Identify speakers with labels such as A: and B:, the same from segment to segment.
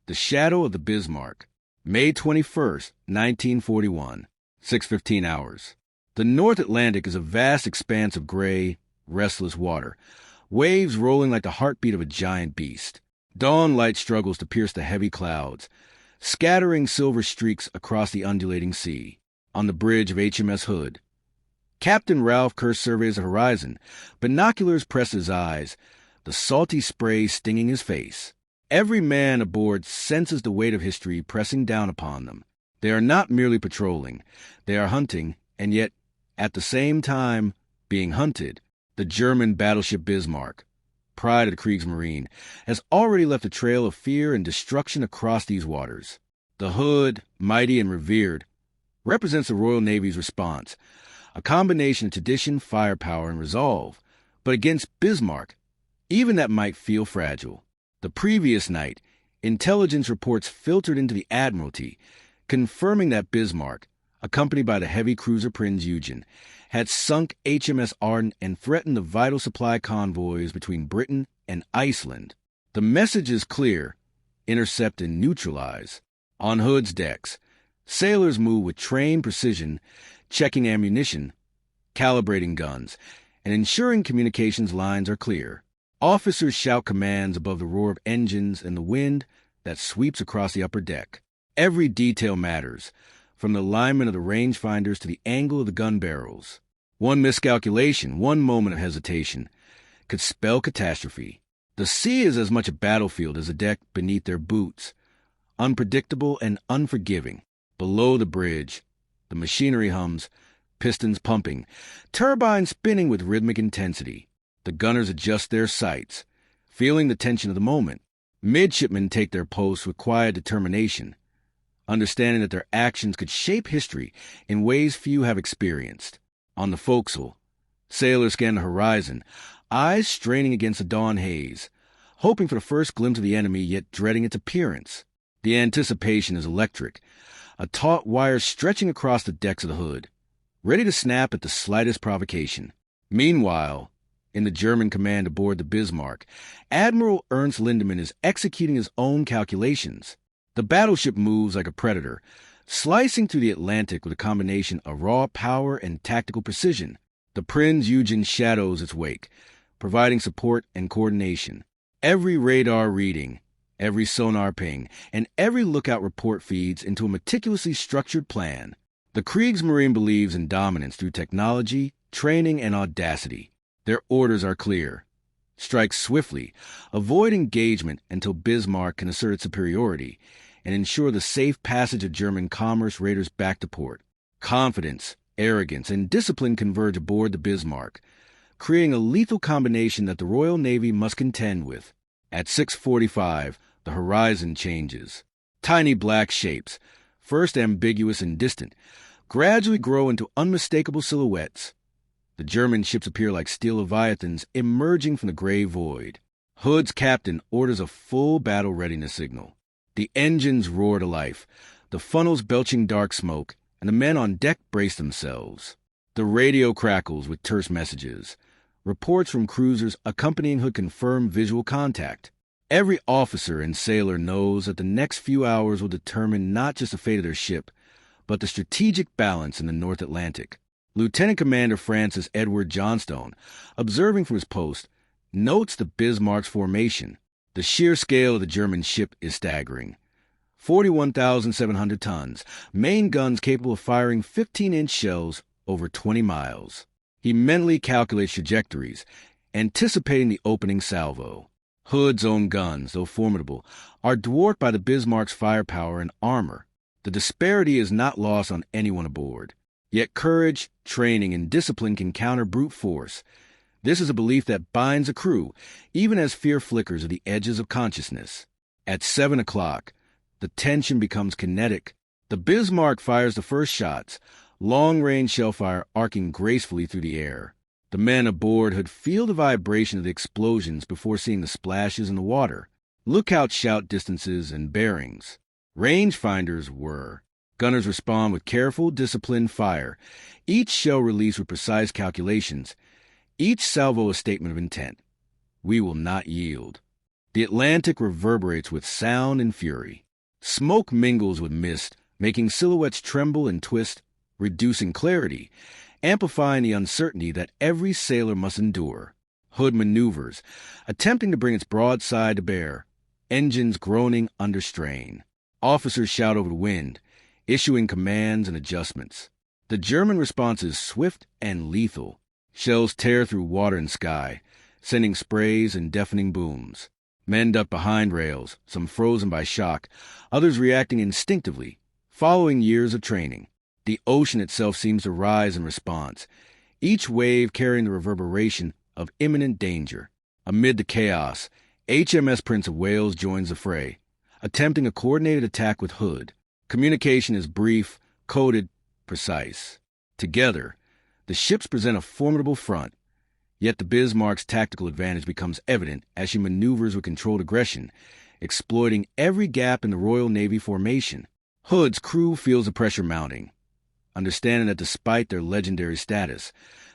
A: The Shadow of the Bismarck, May 21st, 1941, 6:15 hours. The North Atlantic is a vast expanse of gray, restless water, waves rolling like the heartbeat of a giant beast. Dawn light struggles to pierce the heavy clouds, scattering silver streaks across the undulating sea. On the bridge of HMS Hood, Captain Ralph Kerr surveys the horizon. Binoculars press his eyes, the salty spray stinging his face. Every man aboard senses the weight of history pressing down upon them. They are not merely patrolling. They are hunting, and yet, at the same time, being hunted. The German battleship Bismarck, pride of the Kriegsmarine, has already left a trail of fear and destruction across these waters. The Hood, mighty and revered, represents the Royal Navy's response, a combination of tradition, firepower, and resolve. But against Bismarck, even that might feel fragile. The previous night, intelligence reports filtered into the Admiralty, confirming that Bismarck, accompanied by the heavy cruiser Prinz Eugen, had sunk HMS Ardent and threatened the vital supply convoys between Britain and Iceland. The message is clear: intercept and neutralize. On Hood's decks, sailors move with trained precision, checking ammunition, calibrating guns, and ensuring communications lines are clear. Officers shout commands above the roar of engines and the wind that sweeps across the upper deck. Every detail matters, from the alignment of the rangefinders to the angle of the gun barrels. One miscalculation, one moment of hesitation, could spell catastrophe. The sea is as much a battlefield as the deck beneath their boots, unpredictable and unforgiving. Below the bridge, the machinery hums, pistons pumping, turbines spinning with rhythmic intensity. The gunners adjust their sights, feeling the tension of the moment. Midshipmen take their posts with quiet determination, understanding that their actions could shape history in ways few have experienced. On the forecastle, sailors scan the horizon, eyes straining against the dawn haze, hoping for the first glimpse of the enemy, yet dreading its appearance. The anticipation is electric, a taut wire stretching across the decks of the Hood, ready to snap at the slightest provocation. Meanwhile, in the German command aboard the Bismarck, Admiral Ernst Lindemann is executing his own calculations. The battleship moves like a predator, slicing through the Atlantic with a combination of raw power and tactical precision. The Prinz Eugen shadows its wake, providing support and coordination. Every radar reading, every sonar ping, and every lookout report feeds into a meticulously structured plan. The Kriegsmarine believes in dominance through technology, training, and audacity. Their orders are clear. Strike swiftly, avoid engagement until Bismarck can assert its superiority, and ensure the safe passage of German commerce raiders back to port. Confidence, arrogance, and discipline converge aboard the Bismarck, creating a lethal combination that the Royal Navy must contend with. At 6:45, the horizon changes. Tiny black shapes, first ambiguous and distant, gradually grow into unmistakable silhouettes. The German ships appear like steel leviathans emerging from the gray void. Hood's captain orders a full battle readiness signal. The engines roar to life, the funnels belching dark smoke, and the men on deck brace themselves. The radio crackles with terse messages. Reports from cruisers accompanying Hood confirm visual contact. Every officer and sailor knows that the next few hours will determine not just the fate of their ship, but the strategic balance in the North Atlantic. Lieutenant Commander Francis Edward Johnstone, observing from his post, notes the Bismarck's formation. The sheer scale of the German ship is staggering. 41,700 tons, main guns capable of firing 15-inch shells over 20 miles. He mentally calculates trajectories, anticipating the opening salvo. Hood's own guns, though formidable, are dwarfed by the Bismarck's firepower and armor. The disparity is not lost on anyone aboard. Yet courage, training, and discipline can counter brute force. This is a belief that binds a crew, even as fear flickers at the edges of consciousness. At 7 o'clock, the tension becomes kinetic. The Bismarck fires the first shots, long-range shellfire arcing gracefully through the air. The men aboard Hood feel the vibration of the explosions before seeing the splashes in the water. Lookouts shout distances and bearings. Rangefinders whir. Gunners respond with careful, disciplined fire, each shell released with precise calculations, each salvo a statement of intent. We will not yield. The Atlantic reverberates with sound and fury. Smoke mingles with mist, making silhouettes tremble and twist, reducing clarity, amplifying the uncertainty that every sailor must endure. Hood maneuvers, attempting to bring its broadside to bear, engines groaning under strain. Officers shout over the wind, issuing commands and adjustments. The German response is swift and lethal. Shells tear through water and sky, sending sprays and deafening booms. Men duck behind rails, some frozen by shock, others reacting instinctively, following years of training. The ocean itself seems to rise in response, each wave carrying the reverberation of imminent danger. Amid the chaos, HMS Prince of Wales joins the fray, attempting a coordinated attack with Hood. Communication is brief, coded, precise. Together, the ships present a formidable front, yet the Bismarck's tactical advantage becomes evident as she maneuvers with controlled aggression, exploiting every gap in the Royal Navy formation. Hood's crew feels the pressure mounting, understanding that despite their legendary status,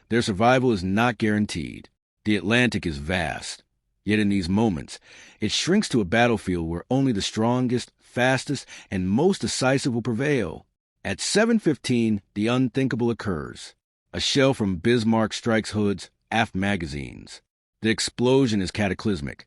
A: their survival is not guaranteed. The Atlantic is vast, yet in these moments, it shrinks to a battlefield where only the strongest, fastest, and most decisive will prevail. At 7:15, the unthinkable occurs. A shell from Bismarck strikes Hood's aft magazines. The explosion is cataclysmic,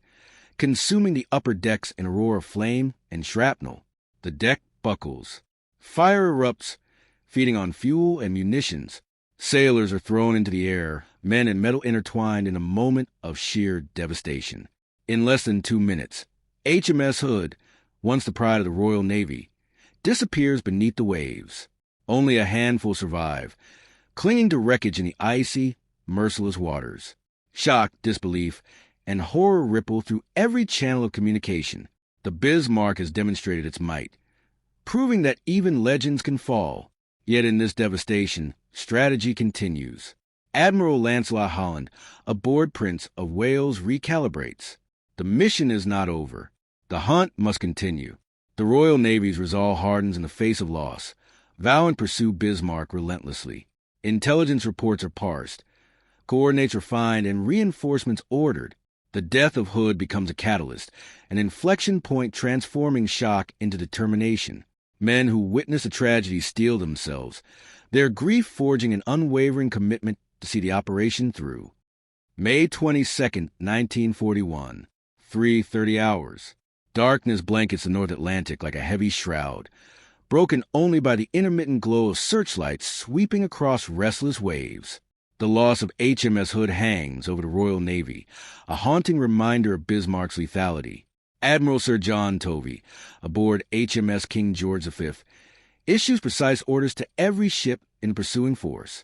A: consuming the upper decks in a roar of flame and shrapnel. The deck buckles. Fire erupts, feeding on fuel and munitions. Sailors are thrown into the air, men and metal intertwined in a moment of sheer devastation. In less than 2 minutes, HMS Hood, once the pride of the Royal Navy, disappears beneath the waves. Only a handful survive, clinging to wreckage in the icy, merciless waters. Shock, disbelief, and horror ripple through every channel of communication. The Bismarck has demonstrated its might, proving that even legends can fall. Yet in this devastation, strategy continues. Admiral Lancelot Holland, aboard Prince of Wales, recalibrates. The mission is not over. The hunt must continue. The Royal Navy's resolve hardens in the face of loss, vowing to pursue Bismarck relentlessly. Intelligence reports are parsed, coordinates refined, and reinforcements ordered. The death of Hood becomes a catalyst, an inflection point transforming shock into determination. Men who witness a tragedy steel themselves, their grief forging an unwavering commitment to see the operation through. May 22, 1941, 3:30 hours. Darkness blankets the North Atlantic like a heavy shroud, broken only by the intermittent glow of searchlights sweeping across restless waves. The loss of HMS Hood hangs over the Royal Navy, a haunting reminder of Bismarck's lethality. Admiral Sir John Tovey, aboard HMS King George V, issues precise orders to every ship in the pursuing force.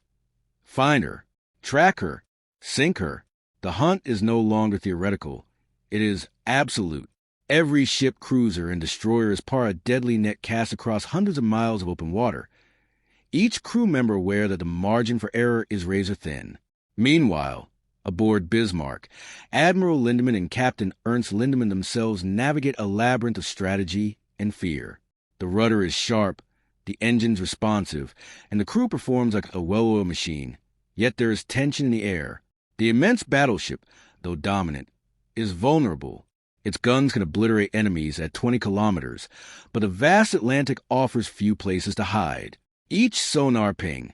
A: Find her, track her, sink her. The hunt is no longer theoretical. It is absolute. Every ship, cruiser, and destroyer is part of a deadly net cast across hundreds of miles of open water, each crew member aware that the margin for error is razor thin. Meanwhile, aboard Bismarck, Admiral Lindemann and Captain Ernst Lindemann themselves navigate a labyrinth of strategy and fear. The rudder is sharp, the engines responsive, and the crew performs like a well-oiled machine. Yet there is tension in the air. The immense battleship, though dominant, is vulnerable. Its guns can obliterate enemies at 20 kilometers, but the vast Atlantic offers few places to hide. Each sonar ping,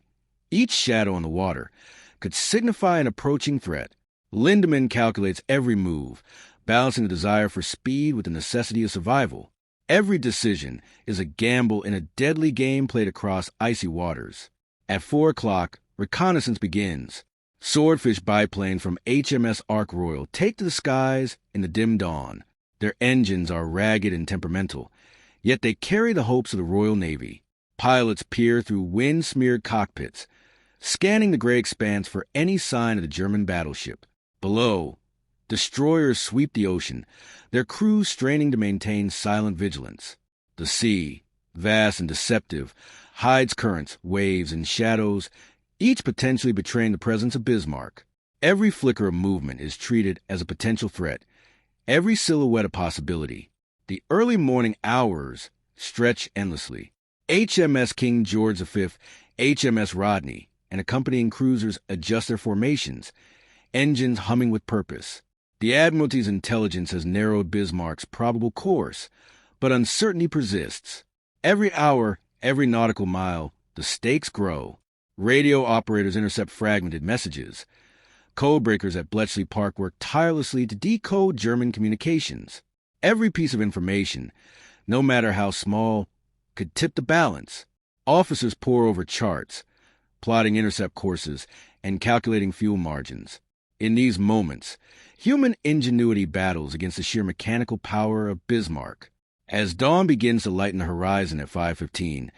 A: each shadow on the water, could signify an approaching threat. Lindemann calculates every move, balancing the desire for speed with the necessity of survival. Every decision is a gamble in a deadly game played across icy waters. At 4 o'clock, reconnaissance begins. Swordfish biplane from HMS Ark Royal take to the skies in the dim dawn. Their engines are ragged and temperamental, yet they carry the hopes of the Royal Navy. Pilots peer through wind-smeared cockpits, scanning the gray expanse for any sign of the German battleship. Below, destroyers sweep the ocean, their crews straining to maintain silent vigilance. The sea, vast and deceptive, hides currents, waves, and shadows, each potentially betraying the presence of Bismarck. Every flicker of movement is treated as a potential threat, every silhouette a possibility. The early morning hours stretch endlessly. HMS King George V, HMS Rodney, and accompanying cruisers adjust their formations, engines humming with purpose. The Admiralty's intelligence has narrowed Bismarck's probable course, but uncertainty persists. Every hour, every nautical mile, the stakes grow. Radio operators intercept fragmented messages. Codebreakers at Bletchley Park work tirelessly to decode German communications. Every piece of information, no matter how small, could tip the balance. Officers pore over charts, plotting intercept courses, and calculating fuel margins. In these moments, human ingenuity battles against the sheer mechanical power of Bismarck. As dawn begins to lighten the horizon at 5:15,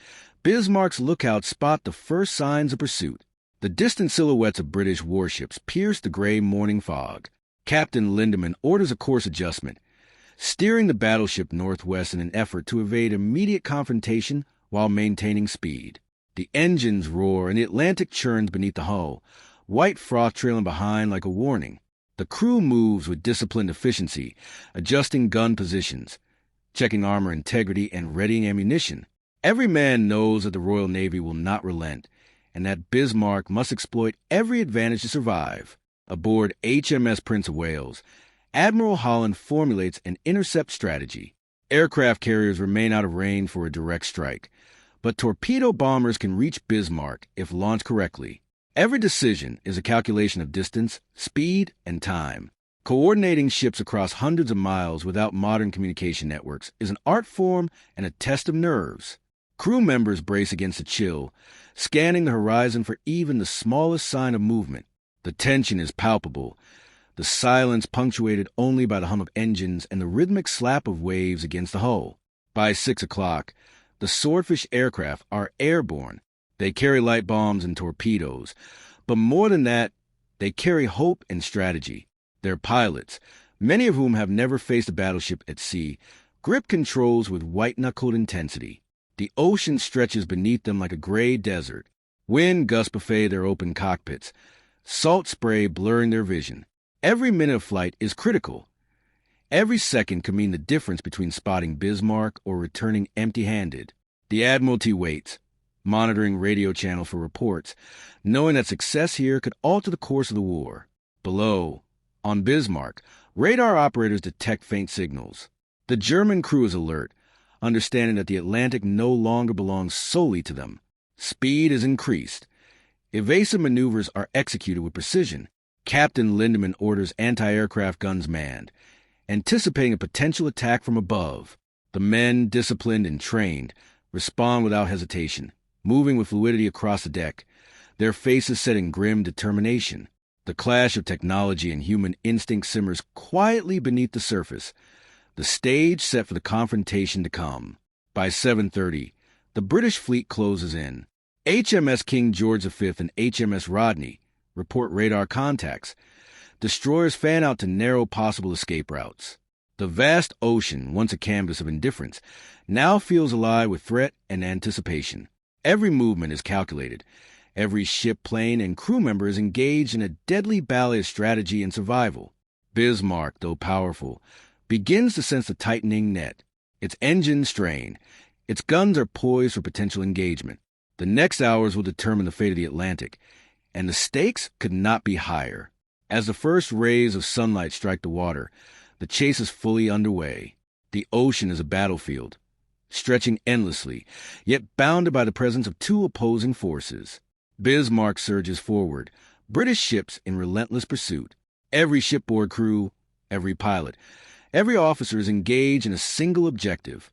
A: Bismarck's lookouts spot the first signs of pursuit. The distant silhouettes of British warships pierce the gray morning fog. Captain Lindemann orders a course adjustment, steering the battleship northwest in an effort to evade immediate confrontation while maintaining speed. The engines roar and the Atlantic churns beneath the hull, white froth trailing behind like a warning. The crew moves with disciplined efficiency, adjusting gun positions, checking armor integrity, and readying ammunition. Every man knows that the Royal Navy will not relent, and that Bismarck must exploit every advantage to survive. Aboard HMS Prince of Wales, Admiral Holland formulates an intercept strategy. Aircraft carriers remain out of range for a direct strike, but torpedo bombers can reach Bismarck if launched correctly. Every decision is a calculation of distance, speed, and time. Coordinating ships across hundreds of miles without modern communication networks is an art form and a test of nerves. Crew members brace against the chill, scanning the horizon for even the smallest sign of movement. The tension is palpable, the silence punctuated only by the hum of engines and the rhythmic slap of waves against the hull. By 6 o'clock, the Swordfish aircraft are airborne. They carry light bombs and torpedoes, but more than that, they carry hope and strategy. Their pilots, many of whom have never faced a battleship at sea, grip controls with white-knuckled intensity. The ocean stretches beneath them like a gray desert. Wind gusts buffet their open cockpits, salt spray blurring their vision. Every minute of flight is critical. Every second could mean the difference between spotting Bismarck or returning empty-handed. The Admiralty waits, monitoring radio channels for reports, knowing that success here could alter the course of the war. Below, on Bismarck, radar operators detect faint signals. The German crew is alert, understanding that the Atlantic no longer belongs solely to them. Speed is increased. Evasive maneuvers are executed with precision. Captain Lindemann orders anti-aircraft guns manned, anticipating a potential attack from above. The men, disciplined and trained, respond without hesitation, moving with fluidity across the deck, their faces set in grim determination. The clash of technology and human instinct simmers quietly beneath the surface, the stage set for the confrontation to come. By 7:30, the British fleet closes in. HMS King George V and HMS Rodney report radar contacts. Destroyers fan out to narrow possible escape routes. The vast ocean, once a canvas of indifference, now feels alive with threat and anticipation. Every movement is calculated. Every ship, plane, and crew member is engaged in a deadly ballet of strategy and survival. Bismarck, though powerful, begins to sense the tightening net. Its engines strain. Its guns are poised for potential engagement. The next hours will determine the fate of the Atlantic, and the stakes could not be higher. As the first rays of sunlight strike the water, the chase is fully underway. The ocean is a battlefield, stretching endlessly, yet bounded by the presence of two opposing forces. Bismarck surges forward, British ships in relentless pursuit. Every shipboard crew, every pilot, every officer is engaged in a single objective: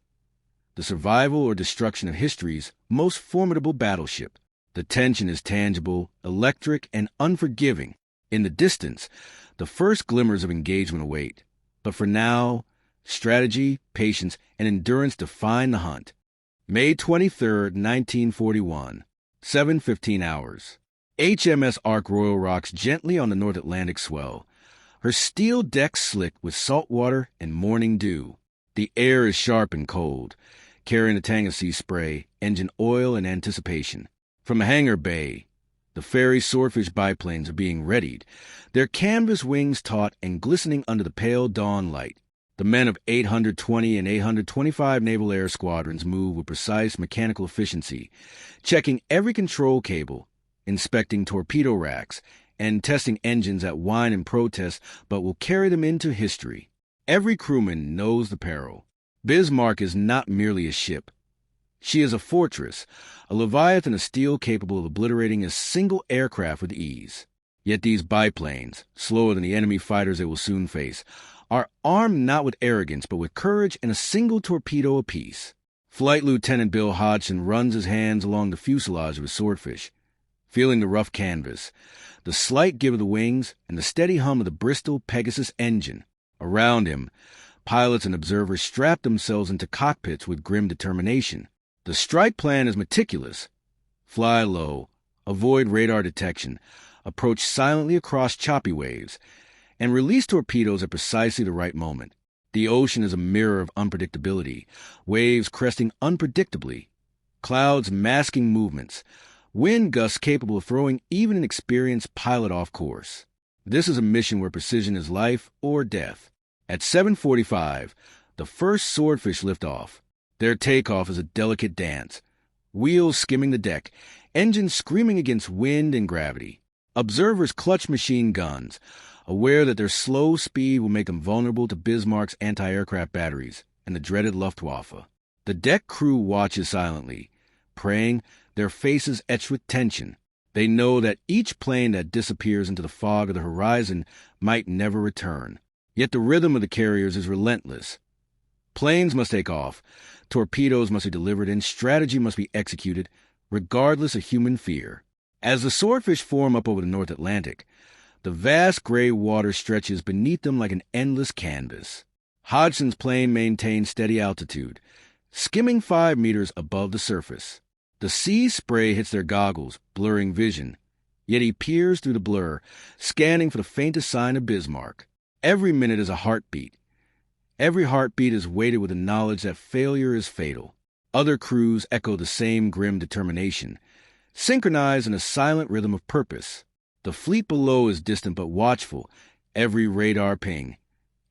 A: the survival or destruction of history's most formidable battleship. The tension is tangible, electric, and unforgiving. In the distance, the first glimmers of engagement await. But for now, strategy, patience, and endurance define the hunt. May 23, 1941, 7:15 hours. HMS Ark Royal rocks gently on the North Atlantic swell, her steel decks slick with salt water and morning dew. The air is sharp and cold, carrying a tang of sea spray, engine oil, and anticipation. From Hangar Bay, the ferry Swordfish biplanes are being readied, their canvas wings taut and glistening under the pale dawn light. The men of 820 and 825 Naval Air Squadrons move with precise mechanical efficiency, checking every control cable, inspecting torpedo racks, and testing engines that whine and protest but will carry them into history. Every crewman knows the peril. Bismarck is not merely a ship. She is a fortress, a leviathan of steel capable of obliterating a single aircraft with ease. Yet these biplanes, slower than the enemy fighters they will soon face, are armed not with arrogance but with courage and a single torpedo apiece. Flight Lieutenant Bill Hodgson runs his hands along the fuselage of his Swordfish, feeling the rough canvas, the slight give of the wings, and the steady hum of the Bristol Pegasus engine. Around him, pilots and observers strap themselves into cockpits with grim determination. The strike plan is meticulous. Fly low, avoid radar detection, approach silently across choppy waves, and release torpedoes at precisely the right moment. The ocean is a mirror of unpredictability, waves cresting unpredictably, clouds masking movements, wind gusts capable of throwing even an experienced pilot off course. This is a mission where precision is life or death. At 7:45, the first Swordfish lift off. Their takeoff is a delicate dance, wheels skimming the deck, engines screaming against wind and gravity. Observers clutch machine guns, aware that their slow speed will make them vulnerable to Bismarck's anti-aircraft batteries and the dreaded Luftwaffe. The deck crew watches silently, praying, their faces etched with tension. They know that each plane that disappears into the fog of the horizon might never return. Yet the rhythm of the carriers is relentless. Planes must take off, torpedoes must be delivered, and strategy must be executed, regardless of human fear. As the Swordfish form up over the North Atlantic, the vast gray water stretches beneath them like an endless canvas. Hodgson's plane maintains steady altitude, skimming 5 meters above the surface. The sea spray hits their goggles, blurring vision, yet he peers through the blur, scanning for the faintest sign of Bismarck. Every minute is a heartbeat. Every heartbeat is weighted with the knowledge that failure is fatal. Other crews echo the same grim determination, synchronized in a silent rhythm of purpose. The fleet below is distant but watchful, every radar ping,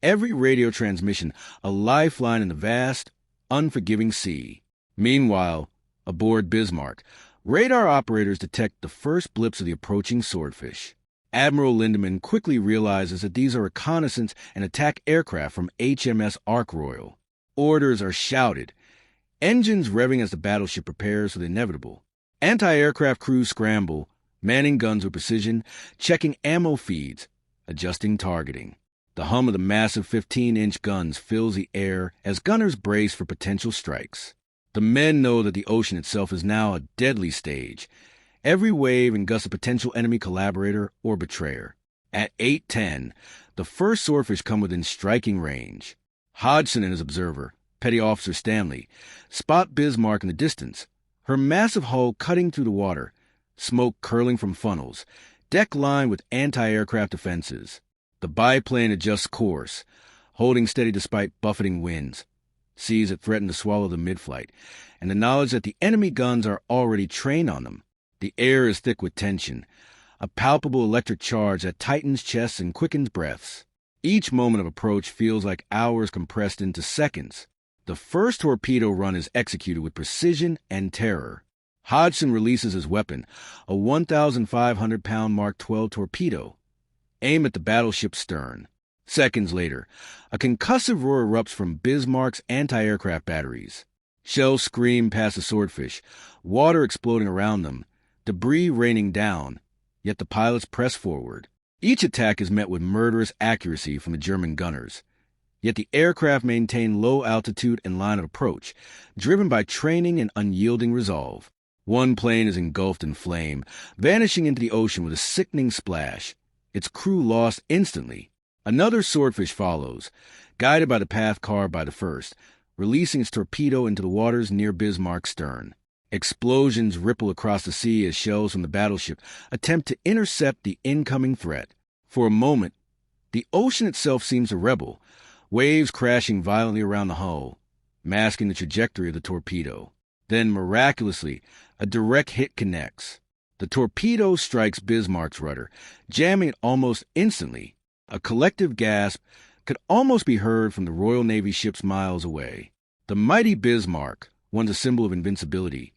A: every radio transmission a lifeline in the vast, unforgiving sea. Meanwhile, aboard Bismarck, radar operators detect the first blips of the approaching Swordfish. Admiral Lindemann quickly realizes that these are reconnaissance and attack aircraft from HMS Ark Royal. Orders are shouted, engines revving as the battleship prepares for the inevitable. Anti-aircraft crews scramble, manning guns with precision, checking ammo feeds, adjusting targeting. The hum of the massive 15-inch guns fills the air as gunners brace for potential strikes. The men know that the ocean itself is now a deadly stage, every wave and gust a potential enemy collaborator or betrayer. At 8:10, the first Swordfish come within striking range. Hodgson and his observer, Petty Officer Stanley, spot Bismarck in the distance, her massive hull cutting through the water, smoke curling from funnels, deck lined with anti-aircraft defenses. The biplane adjusts course, holding steady despite buffeting winds, seas that threaten to swallow the mid-flight, and the knowledge that the enemy guns are already trained on them. The air is thick with tension, a palpable electric charge that tightens chests and quickens breaths. Each moment of approach feels like hours compressed into seconds. The first torpedo run is executed with precision and terror. Hodgson releases his weapon, a 1,500-pound Mark 12 torpedo, aimed at the battleship's stern. Seconds later, a concussive roar erupts from Bismarck's anti-aircraft batteries. Shells scream past the Swordfish, water exploding around them, debris raining down, yet the pilots press forward. Each attack is met with murderous accuracy from the German gunners, yet the aircraft maintain low altitude and line of approach, driven by training and unyielding resolve. One plane is engulfed in flame, vanishing into the ocean with a sickening splash, its crew lost instantly. Another Swordfish follows, guided by the path carved by the first, releasing its torpedo into the waters near Bismarck's stern. Explosions ripple across the sea as shells from the battleship attempt to intercept the incoming threat. For a moment, the ocean itself seems to rebel, waves crashing violently around the hull, masking the trajectory of the torpedo. Then, miraculously, a direct hit connects. The torpedo strikes Bismarck's rudder, jamming it almost instantly. A collective gasp could almost be heard from the Royal Navy ships miles away. The mighty Bismarck, once a symbol of invincibility,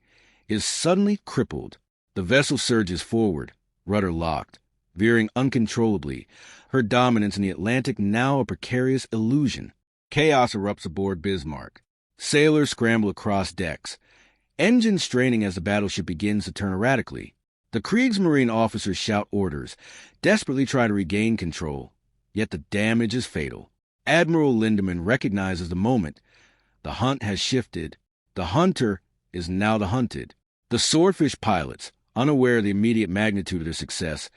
A: is suddenly crippled. The vessel surges forward, rudder locked, veering uncontrollably, her dominance in the Atlantic now a precarious illusion. Chaos erupts aboard Bismarck. Sailors scramble across decks, engines straining as the battleship begins to turn erratically. The Kriegsmarine officers shout orders, desperately try to regain control, yet the damage is fatal. Admiral Lindemann recognizes the moment. The hunt has shifted. The hunter is now the hunted. The swordfish pilots, unaware of the immediate magnitude of their success,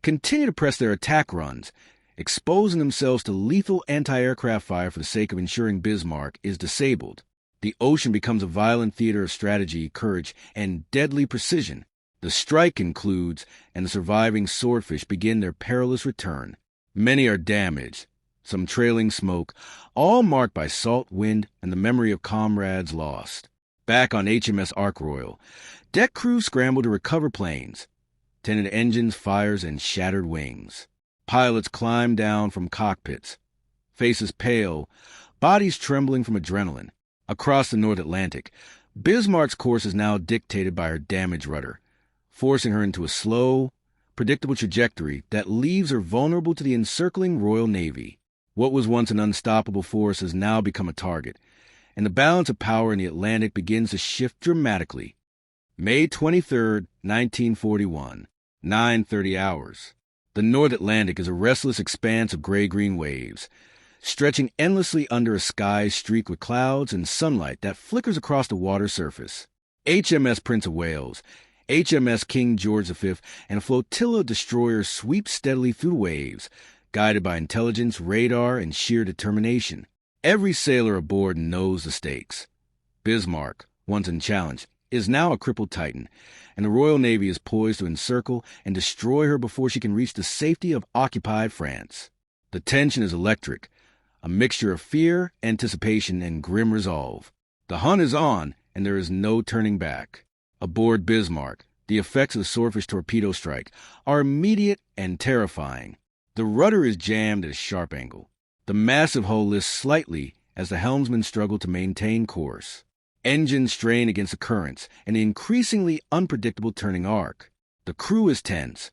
A: continue to press their attack runs, exposing themselves to lethal anti-aircraft fire for the sake of ensuring Bismarck is disabled. The ocean becomes a violent theater of strategy, courage, and deadly precision. The strike concludes, and the surviving swordfish begin their perilous return. Many are damaged, some trailing smoke, all marked by salt wind and the memory of comrades lost. Back on HMS Ark Royal, deck crews scramble to recover planes, tinted engines, fires, and shattered wings. Pilots climb down from cockpits, faces pale, bodies trembling from adrenaline. Across the North Atlantic, Bismarck's course is now dictated by her damaged rudder, forcing her into a slow, predictable trajectory that leaves her vulnerable to the encircling Royal Navy. What was once an unstoppable force has now become a target, and the balance of power in the Atlantic begins to shift dramatically. May 23, 1941, 9:30 hours. The North Atlantic is a restless expanse of gray-green waves, stretching endlessly under a sky streaked with clouds and sunlight that flickers across the water surface. HMS Prince of Wales, HMS King George V, and a flotilla of destroyers sweep steadily through the waves, guided by intelligence, radar, and sheer determination. Every sailor aboard knows the stakes. Bismarck, once unchallenged, is now a crippled titan, and the Royal Navy is poised to encircle and destroy her before she can reach the safety of occupied France. The tension is electric, a mixture of fear, anticipation, and grim resolve. The hunt is on, and there is no turning back. Aboard Bismarck, the effects of the swordfish torpedo strike are immediate and terrifying. The rudder is jammed at a sharp angle. The massive hull lifts slightly as the helmsmen struggle to maintain course. Engines strain against the currents and the increasingly unpredictable turning arc. The crew is tense,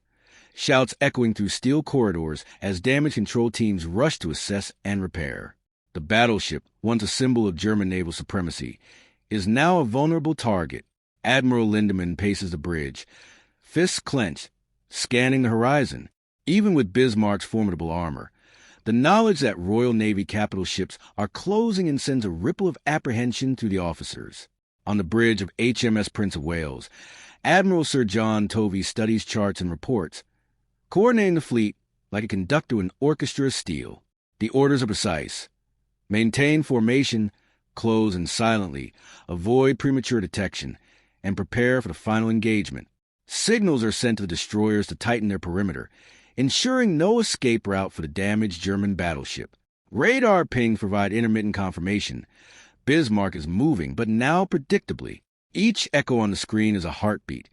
A: shouts echoing through steel corridors as damage control teams rush to assess and repair. The battleship, once a symbol of German naval supremacy, is now a vulnerable target. Admiral Lindemann paces the bridge, fists clenched, scanning the horizon. Even with Bismarck's formidable armor, the knowledge that Royal Navy capital ships are closing in sends a ripple of apprehension through the officers. On the bridge of HMS Prince of Wales, Admiral Sir John Tovey studies charts and reports, coordinating the fleet like a conductor with an orchestra of steel. The orders are precise. Maintain formation, close and silently, avoid premature detection, and prepare for the final engagement. Signals are sent to the destroyers to tighten their perimeter, ensuring no escape route for the damaged German battleship. Radar pings provide intermittent confirmation. Bismarck is moving, but now predictably. Each echo on the screen is a heartbeat,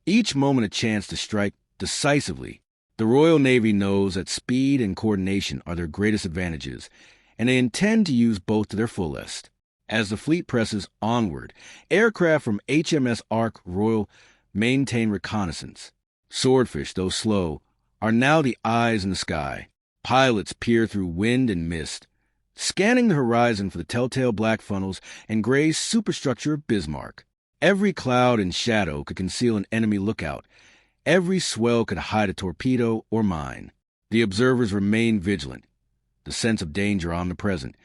A: each moment a chance to strike decisively. The Royal Navy knows that speed and coordination are their greatest advantages, and they intend to use both to their fullest. As the fleet presses onward, aircraft from HMS Ark Royal maintain reconnaissance. Swordfish, though slow, are now the eyes in the sky. Pilots peer through wind and mist, scanning the horizon for the telltale black funnels and gray superstructure of Bismarck. Every cloud and shadow could conceal an enemy lookout. Every swell could hide a torpedo or mine. The observers remain vigilant, the sense of danger omnipresent,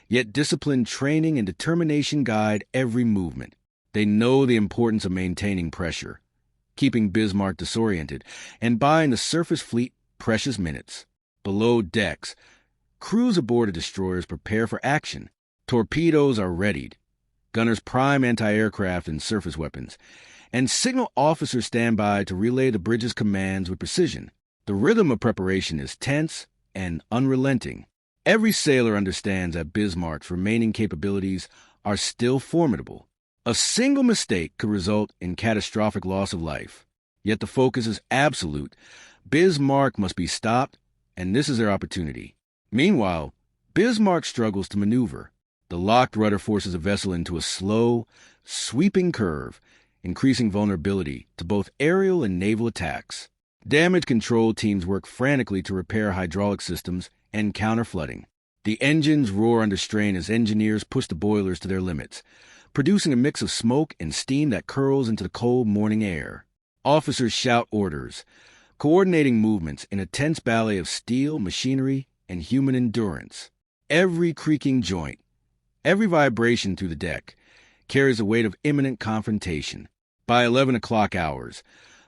A: yet disciplined training and determination guide every movement. They know the importance of maintaining pressure, keeping Bismarck disoriented, and buying the surface fleet precious minutes. Below decks, crews aboard the destroyers prepare for action. Torpedoes are readied. Gunners prime anti-aircraft and surface weapons, and signal officers stand by to relay the bridge's commands with precision. The rhythm of preparation is tense and unrelenting. Every sailor understands that Bismarck's remaining capabilities are still formidable. A single mistake could result in catastrophic loss of life. Yet the focus is absolute. Bismarck must be stopped, and this is their opportunity. Meanwhile, Bismarck struggles to maneuver. The locked rudder forces the vessel into a slow, sweeping curve, increasing vulnerability to both aerial and naval attacks. Damage control teams work frantically to repair hydraulic systems and counter flooding. The engines roar under strain as engineers push the boilers to their limits, producing a mix of smoke and steam that curls into the cold morning air. Officers shout orders, coordinating movements in a tense ballet of steel, machinery, and human endurance. Every creaking joint, every vibration through the deck, carries the weight of imminent confrontation. By 11 o'clock hours,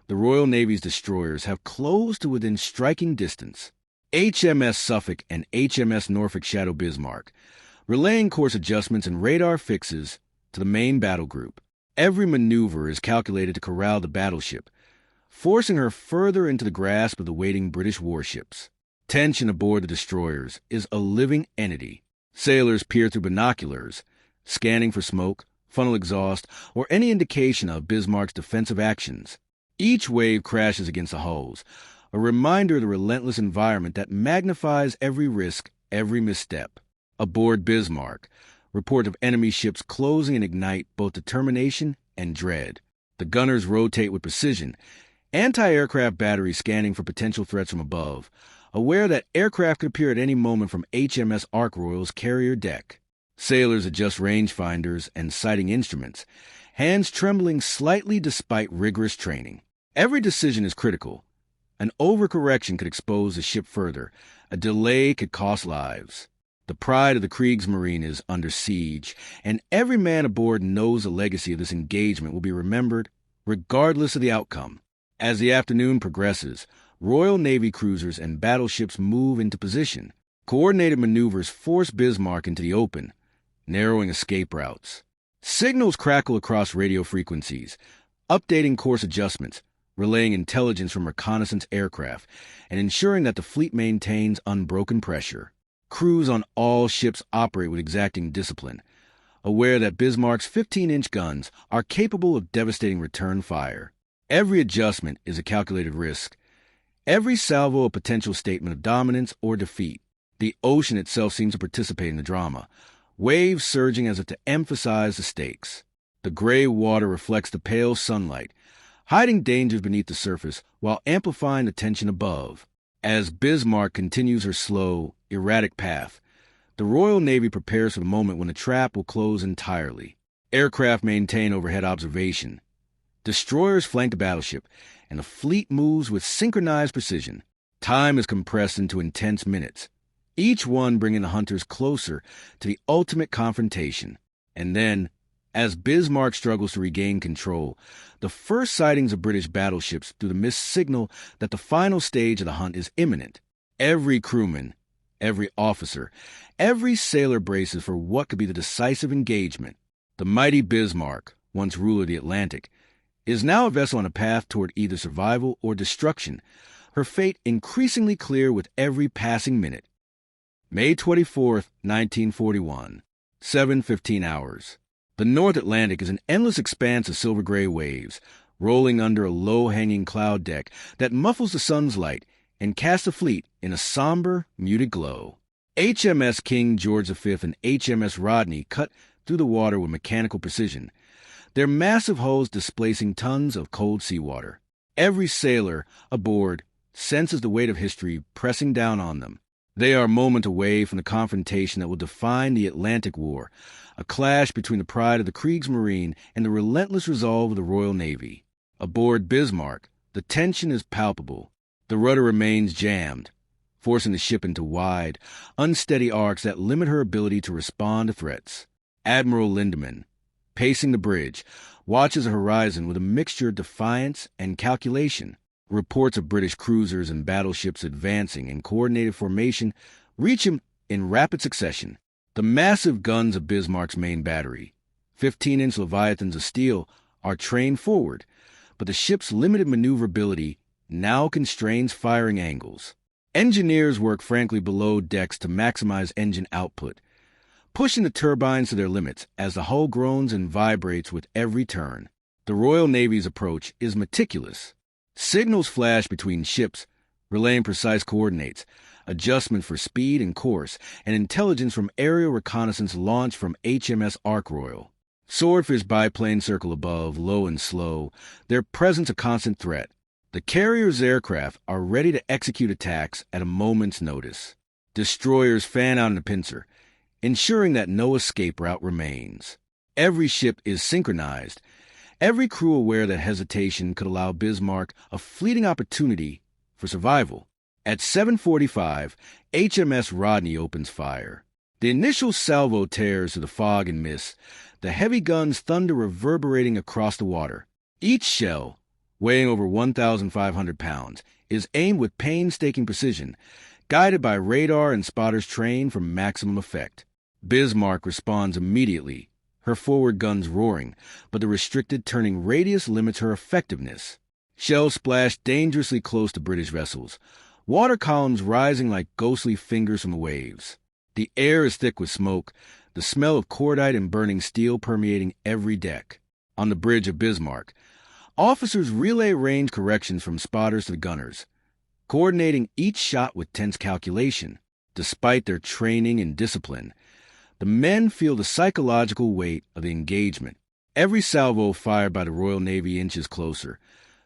A: the Royal Navy's destroyers have closed to within striking distance. HMS Suffolk and HMS Norfolk shadow Bismarck, relaying course adjustments and radar fixes to the main battle group. Every maneuver is calculated to corral the battleship, forcing her further into the grasp of the waiting British warships. Tension aboard the destroyers is a living entity. Sailors peer through binoculars, scanning for smoke, funnel exhaust, or any indication of Bismarck's defensive actions. Each wave crashes against the hulls, a reminder of the relentless environment that magnifies every risk, every misstep. Aboard Bismarck, reports of enemy ships closing and ignite both determination and dread. The gunners rotate with precision, anti-aircraft batteries scanning for potential threats from above, aware that aircraft could appear at any moment from HMS Ark Royal's carrier deck. Sailors adjust rangefinders and sighting instruments, hands trembling slightly despite rigorous training. Every decision is critical. An overcorrection could expose the ship further. A delay could cost lives. The pride of the Kriegsmarine is under siege, and every man aboard knows the legacy of this engagement will be remembered, regardless of the outcome. As the afternoon progresses, Royal Navy cruisers and battleships move into position. Coordinated maneuvers force Bismarck into the open, narrowing escape routes. Signals crackle across radio frequencies, updating course adjustments, relaying intelligence from reconnaissance aircraft, and ensuring that the fleet maintains unbroken pressure. Crews on all ships operate with exacting discipline, aware that Bismarck's 15-inch guns are capable of devastating return fire. Every adjustment is a calculated risk, every salvo a potential statement of dominance or defeat. The ocean itself seems to participate in the drama, waves surging as if to emphasize the stakes. The gray water reflects the pale sunlight, hiding dangers beneath the surface while amplifying the tension above. As Bismarck continues her slow, erratic path, the Royal Navy prepares for the moment when the trap will close entirely. Aircraft maintain overhead observation. Destroyers flank the battleship, and the fleet moves with synchronized precision. Time is compressed into intense minutes, each one bringing the hunters closer to the ultimate confrontation. And then, as Bismarck struggles to regain control, the first sightings of British battleships through the mist signal that the final stage of the hunt is imminent. Every crewman, every officer, every sailor braces for what could be the decisive engagement. The mighty Bismarck, once ruler of the Atlantic, is now a vessel on a path toward either survival or destruction, her fate increasingly clear with every passing minute. May 24th, 1941, 7:15 hours. The North Atlantic is an endless expanse of silver-gray waves, rolling under a low-hanging cloud deck that muffles the sun's light and casts the fleet in a somber, muted glow. HMS King George V and HMS Rodney cut through the water with mechanical precision, their massive hulls displacing tons of cold seawater. Every sailor aboard senses the weight of history pressing down on them. They are a moment away from the confrontation that will define the Atlantic War, a clash between the pride of the Kriegsmarine and the relentless resolve of the Royal Navy. Aboard Bismarck, the tension is palpable. The rudder remains jammed, forcing the ship into wide, unsteady arcs that limit her ability to respond to threats. Admiral Lindemann, pacing the bridge, watches the horizon with a mixture of defiance and calculation. Reports of British cruisers and battleships advancing in coordinated formation reach him in rapid succession. The massive guns of Bismarck's main battery, 15-inch Leviathans of steel, are trained forward, but the ship's limited maneuverability now constrains firing angles. Engineers work frankly below decks to maximize engine output, pushing the turbines to their limits as the hull groans and vibrates with every turn. The Royal Navy's approach is meticulous. Signals flash between ships, relaying precise coordinates, adjustment for speed and course, and intelligence from aerial reconnaissance launched from HMS Ark Royal. Swordfish biplanes circle above, low and slow, their presence a constant threat. The carrier's aircraft are ready to execute attacks at a moment's notice. Destroyers fan out in the pincer, ensuring that no escape route remains. Every ship is synchronized, every crew aware that hesitation could allow Bismarck a fleeting opportunity for survival. At 7:45, HMS Rodney opens fire. The initial salvo tears through the fog and mist, the heavy guns thunder reverberating across the water. Each shell, weighing over 1,500 pounds, is aimed with painstaking precision, guided by radar and spotters trained for maximum effect. Bismarck responds immediately, her forward guns roaring, but the restricted turning radius limits her effectiveness. Shells splash dangerously close to British vessels, water columns rising like ghostly fingers from the waves. The air is thick with smoke, the smell of cordite and burning steel permeating every deck. On the bridge of Bismarck, officers relay range corrections from spotters to the gunners, coordinating each shot with tense calculation. Despite their training and discipline, the men feel the psychological weight of the engagement. Every salvo fired by the Royal Navy inches closer,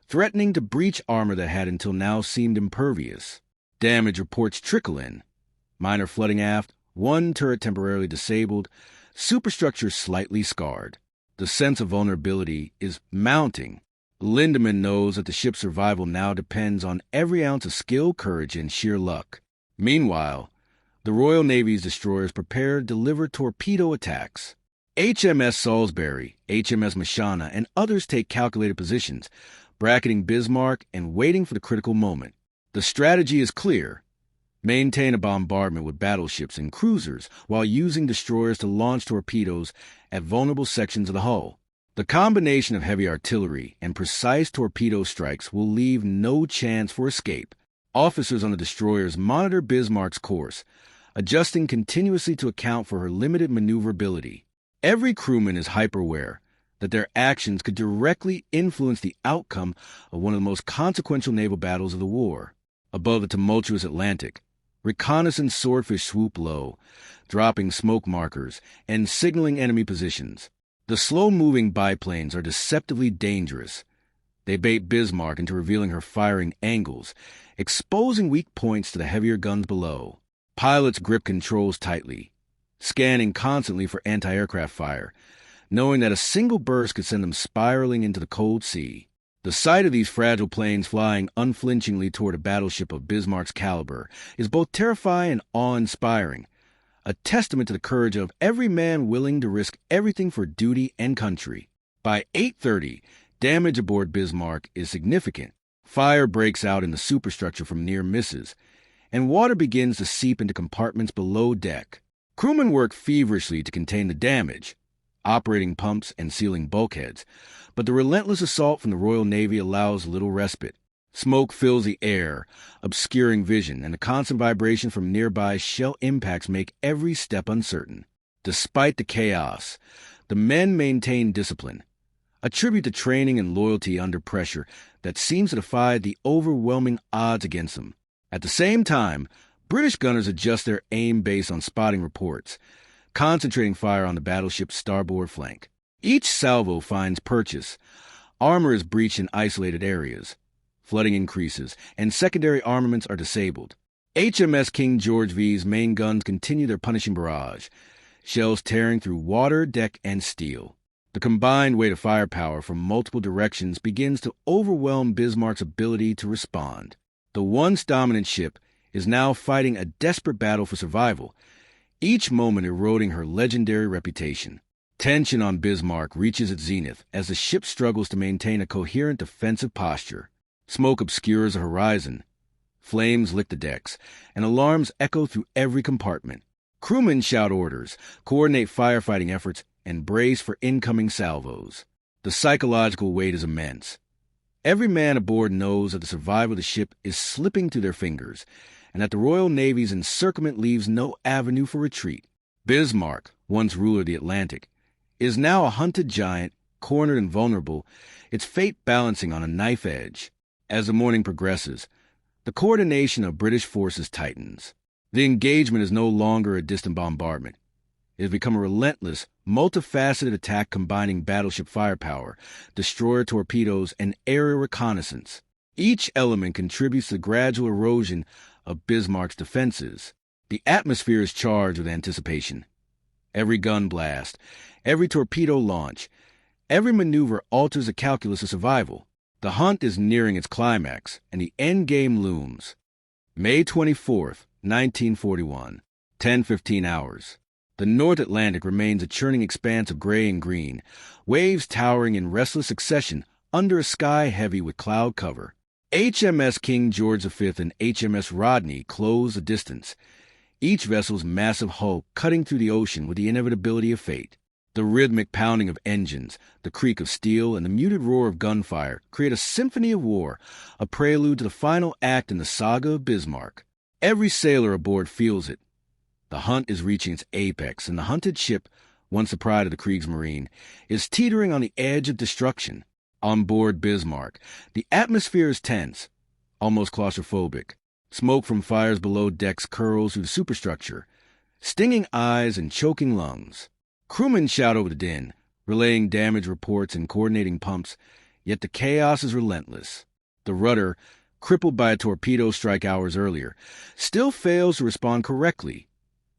A: threatening to breach armor that had until now seemed impervious. Damage reports trickle in. Minor flooding aft, one turret temporarily disabled, superstructure slightly scarred. The sense of vulnerability is mounting. Lindemann knows that the ship's survival now depends on every ounce of skill, courage, and sheer luck. Meanwhile, the Royal Navy's destroyers prepare to deliver torpedo attacks. HMS Salisbury, HMS Mashana, and others take calculated positions, bracketing Bismarck and waiting for the critical moment. The strategy is clear. Maintain a bombardment with battleships and cruisers while using destroyers to launch torpedoes at vulnerable sections of the hull. The combination of heavy artillery and precise torpedo strikes will leave no chance for escape. Officers on the destroyers monitor Bismarck's course, adjusting continuously to account for her limited maneuverability. Every crewman is hyper-aware that their actions could directly influence the outcome of one of the most consequential naval battles of the war. Above the tumultuous Atlantic, reconnaissance swordfish swoop low, dropping smoke markers and signaling enemy positions. The slow-moving biplanes are deceptively dangerous. They bait Bismarck into revealing her firing angles, exposing weak points to the heavier guns below. Pilots grip controls tightly, scanning constantly for anti-aircraft fire, knowing that a single burst could send them spiraling into the cold sea. The sight of these fragile planes flying unflinchingly toward a battleship of Bismarck's caliber is both terrifying and awe-inspiring, a testament to the courage of every man willing to risk everything for duty and country. By 8:30, damage aboard Bismarck is significant. Fire breaks out in the superstructure from near misses, and water begins to seep into compartments below deck. Crewmen work feverishly to contain the damage, operating pumps and sealing bulkheads, but the relentless assault from the Royal Navy allows little respite. Smoke fills the air, obscuring vision, and the constant vibration from nearby shell impacts make every step uncertain. Despite the chaos, the men maintain discipline, a tribute to training and loyalty under pressure that seems to defy the overwhelming odds against them. At the same time, British gunners adjust their aim based on spotting reports, concentrating fire on the battleship's starboard flank. Each salvo finds purchase. Armor is breached in isolated areas. Flooding increases, and secondary armaments are disabled. HMS King George V's main guns continue their punishing barrage, shells tearing through water, deck, and steel. The combined weight of firepower from multiple directions begins to overwhelm Bismarck's ability to respond. The once dominant ship is now fighting a desperate battle for survival, each moment eroding her legendary reputation. Tension on Bismarck reaches its zenith as the ship struggles to maintain a coherent defensive posture. Smoke obscures the horizon, flames lick the decks, and alarms echo through every compartment. Crewmen shout orders, coordinate firefighting efforts, and brace for incoming salvos. The psychological weight is immense. Every man aboard knows that the survival of the ship is slipping through their fingers, and that the Royal Navy's encirclement leaves no avenue for retreat. Bismarck, once ruler of the Atlantic, is now a hunted giant, cornered and vulnerable, its fate balancing on a knife edge. As the morning progresses, the coordination of British forces tightens. The engagement is no longer a distant bombardment. It has become a relentless, multifaceted attack combining battleship firepower, destroyer torpedoes, and aerial reconnaissance. Each element contributes to the gradual erosion of Bismarck's defenses. The atmosphere is charged with anticipation. Every gun blast, every torpedo launch, every maneuver alters the calculus of survival. The hunt is nearing its climax, and the end game looms. May 24th, 1941, 10:15 hours. The North Atlantic remains a churning expanse of gray and green, waves towering in restless succession under a sky heavy with cloud cover. HMS King George V and HMS Rodney close the distance, each vessel's massive hull cutting through the ocean with the inevitability of fate. The rhythmic pounding of engines, the creak of steel, and the muted roar of gunfire create a symphony of war, a prelude to the final act in the saga of Bismarck. Every sailor aboard feels it. The hunt is reaching its apex, and the hunted ship, once the pride of the Kriegsmarine, is teetering on the edge of destruction. On board Bismarck, the atmosphere is tense, almost claustrophobic. Smoke from fires below decks curls through the superstructure, stinging eyes and choking lungs. Crewmen shout over the din, relaying damage reports and coordinating pumps, yet the chaos is relentless. The rudder, crippled by a torpedo strike hours earlier, still fails to respond correctly,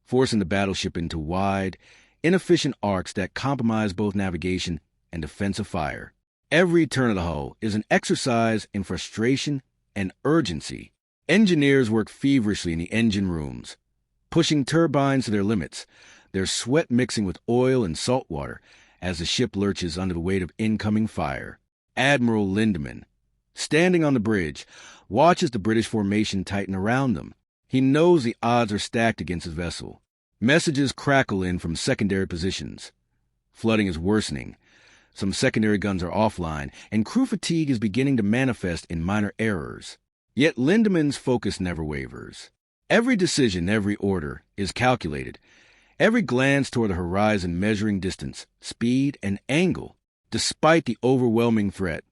A: forcing the battleship into wide, inefficient arcs that compromise both navigation and defensive fire. Every turn of the hull is an exercise in frustration and urgency. Engineers work feverishly in the engine rooms, pushing turbines to their limits, their sweat mixing with oil and salt water as the ship lurches under the weight of incoming fire. Admiral Lindemann, standing on the bridge, watches the British formation tighten around them. He knows the odds are stacked against his vessel. Messages crackle in from secondary positions. Flooding is worsening. Some secondary guns are offline, and crew fatigue is beginning to manifest in minor errors. Yet Lindemann's focus never wavers. Every decision, every order, is calculated. Every glance toward the horizon measuring distance, speed, and angle. Despite the overwhelming threat,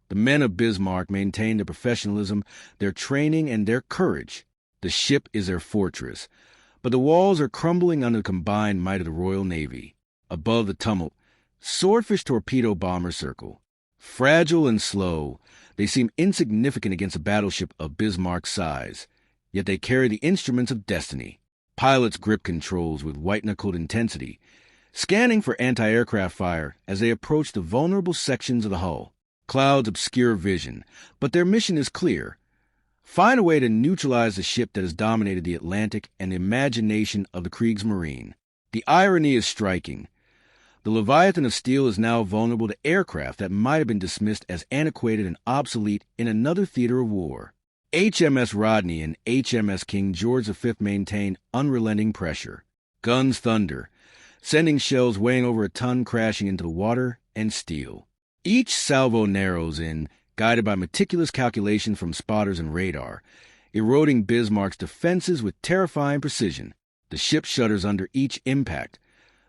A: the men of Bismarck maintain their professionalism, their training, and their courage. The ship is their fortress, but the walls are crumbling under the combined might of the Royal Navy. Above the tumult, swordfish torpedo bombers circle. Fragile and slow, they seem insignificant against a battleship of Bismarck's size, yet they carry the instruments of destiny. Pilots grip controls with white-knuckled intensity, scanning for anti-aircraft fire as they approach the vulnerable sections of the hull. Clouds obscure vision, but their mission is clear. Find a way to neutralize the ship that has dominated the Atlantic and the imagination of the Kriegsmarine. The irony is striking. The Leviathan of steel is now vulnerable to aircraft that might have been dismissed as antiquated and obsolete in another theater of war. HMS Rodney and HMS King George V maintain unrelenting pressure. Guns thunder, sending shells weighing over a ton crashing into the water and steel. Each salvo narrows in, guided by meticulous calculation from spotters and radar, eroding Bismarck's defenses with terrifying precision. The ship shudders under each impact,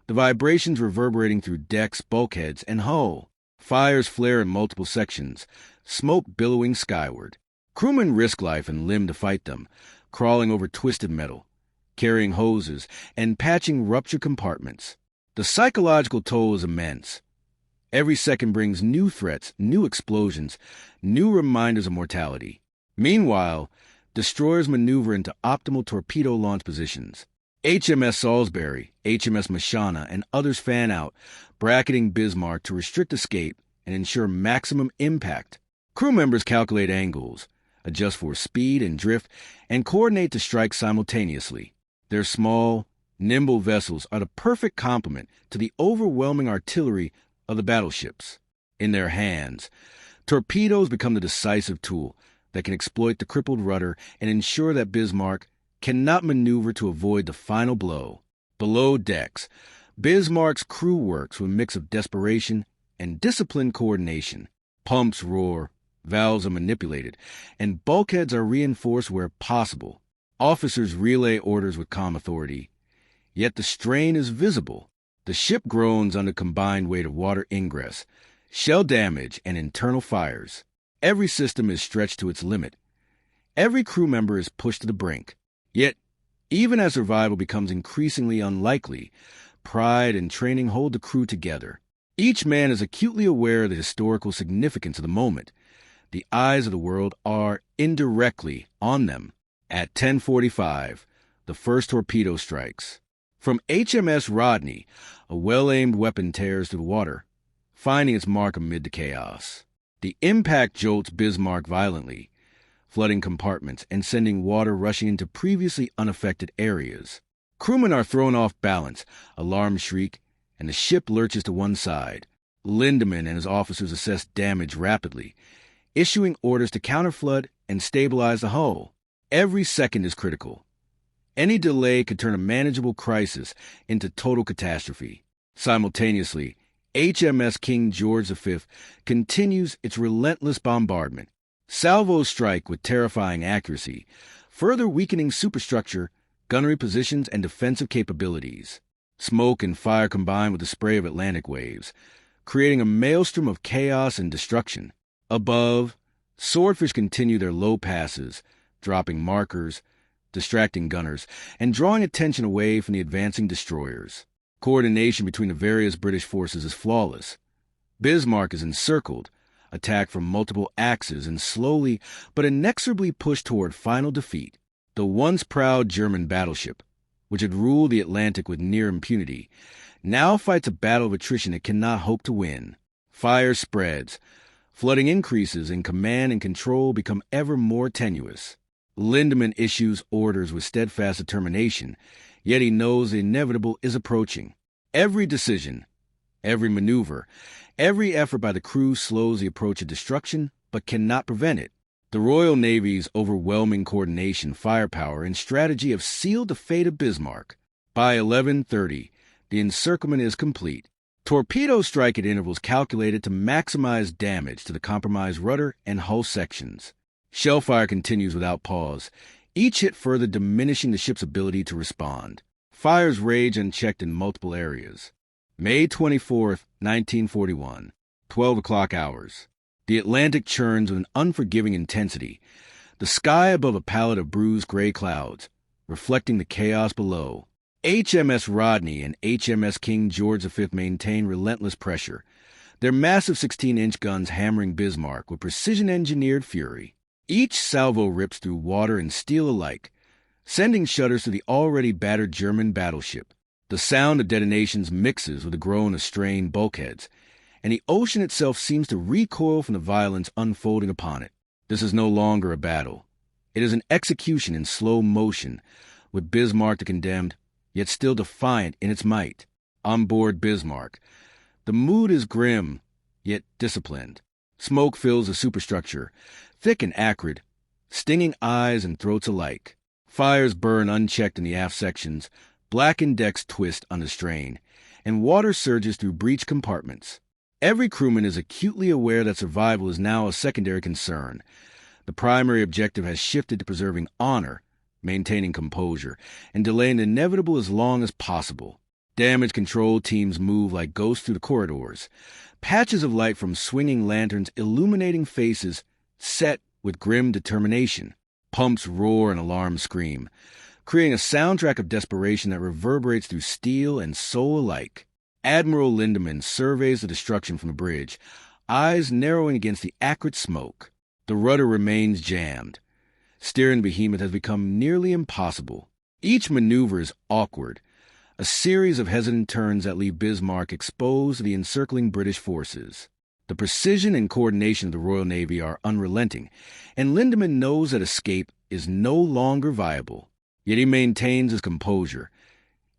A: the vibrations reverberating through decks, bulkheads, and hull. Fires flare in multiple sections, smoke billowing skyward. Crewmen risk life and limb to fight them, crawling over twisted metal, carrying hoses, and patching ruptured compartments. The psychological toll is immense. Every second brings new threats, new explosions, new reminders of mortality. Meanwhile, destroyers maneuver into optimal torpedo launch positions. HMS Salisbury, HMS Mashana, and others fan out, bracketing Bismarck to restrict escape and ensure maximum impact. Crew members calculate angles, adjust for speed and drift, and coordinate to strike simultaneously. Their small, nimble vessels are the perfect complement to the overwhelming artillery of the battleships. In their hands, torpedoes become the decisive tool that can exploit the crippled rudder and ensure that Bismarck cannot maneuver to avoid the final blow. Below decks, Bismarck's crew works with a mix of desperation and disciplined coordination. Pumps roar, valves are manipulated, and bulkheads are reinforced where possible. Officers relay orders with calm authority. Yet the strain is visible. The ship groans under combined weight of water ingress, shell damage, and internal fires. Every system is stretched to its limit. Every crew member is pushed to the brink. Yet, even as survival becomes increasingly unlikely, pride and training hold the crew together. Each man is acutely aware of the historical significance of the moment. The eyes of the world are indirectly on them. At 10:45, the first torpedo strikes. From HMS Rodney, a well-aimed weapon tears through the water, finding its mark amid the chaos. The impact jolts Bismarck violently, flooding compartments and sending water rushing into previously unaffected areas. Crewmen are thrown off balance, alarms shriek, and the ship lurches to one side. Lindemann and his officers assess damage rapidly, issuing orders to counterflood and stabilize the hull. Every second is critical. Any delay could turn a manageable crisis into total catastrophe. Simultaneously, HMS King George V continues its relentless bombardment. Salvos strike with terrifying accuracy, further weakening superstructure, gunnery positions, and defensive capabilities. Smoke and fire combine with the spray of Atlantic waves, creating a maelstrom of chaos and destruction. Above, swordfish continue their low passes, dropping markers, distracting gunners, and drawing attention away from the advancing destroyers. Coordination between the various British forces is flawless. Bismarck is encircled, attacked from multiple axes, and slowly but inexorably pushed toward final defeat. The once proud German battleship, which had ruled the Atlantic with near impunity, now fights a battle of attrition it cannot hope to win. Fire spreads. Flooding increases, and command and control become ever more tenuous. Lindemann issues orders with steadfast determination, yet he knows the inevitable is approaching. Every decision, every maneuver, every effort by the crew slows the approach of destruction, but cannot prevent it. The Royal Navy's overwhelming coordination, firepower, and strategy have sealed the fate of Bismarck. By 11:30, the encirclement is complete. Torpedoes strike at intervals calculated to maximize damage to the compromised rudder and hull sections. Shellfire continues without pause, each hit further diminishing the ship's ability to respond. Fires rage unchecked in multiple areas. May 24th, 1941, 12 o'clock hours. The Atlantic churns with an unforgiving intensity, the sky above a palette of bruised gray clouds, reflecting the chaos below. HMS Rodney and HMS King George V maintain relentless pressure, their massive 16-inch guns hammering Bismarck with precision-engineered fury. Each salvo rips through water and steel alike, sending shudders to the already battered German battleship. The sound of detonations mixes with the groan of strained bulkheads, and the ocean itself seems to recoil from the violence unfolding upon it. This is no longer a battle. It is an execution in slow motion, with Bismarck the condemned, yet still defiant in its might. On board Bismarck, the mood is grim, yet disciplined. Smoke fills the superstructure, thick and acrid, stinging eyes and throats alike. Fires burn unchecked in the aft sections, blackened decks twist under strain, and water surges through breached compartments. Every crewman is acutely aware that survival is now a secondary concern. The primary objective has shifted to preserving honor, maintaining composure, and delaying the inevitable as long as possible. Damage control teams move like ghosts through the corridors, patches of light from swinging lanterns illuminating faces set with grim determination. Pumps roar and alarms scream, creating a soundtrack of desperation that reverberates through steel and soul alike. Admiral Lindemann surveys the destruction from the bridge, eyes narrowing against the acrid smoke. The rudder remains jammed. Steering the behemoth has become nearly impossible. Each maneuver is awkward, a series of hesitant turns that leave Bismarck exposed to the encircling British forces. The precision and coordination of the Royal Navy are unrelenting, and Lindemann knows that escape is no longer viable. Yet he maintains his composure,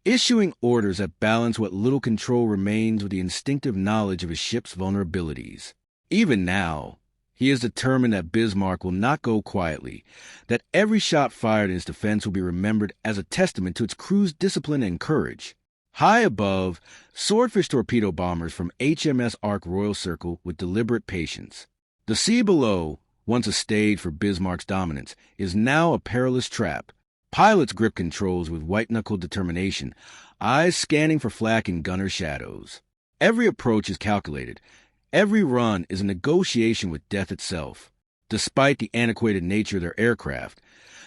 A: issuing orders that balance what little control remains with the instinctive knowledge of his ship's vulnerabilities. Even now, he is determined that Bismarck will not go quietly, that every shot fired in its defense will be remembered as a testament to its crew's discipline and courage. High above, swordfish torpedo bombers from HMS Ark Royal Circle with deliberate patience. The sea below, once a stage for Bismarck's dominance, is now a perilous trap. Pilots grip controls with white-knuckled determination, eyes scanning for flak and gunner shadows. Every approach is calculated. Every run is a negotiation with death itself. Despite the antiquated nature of their aircraft,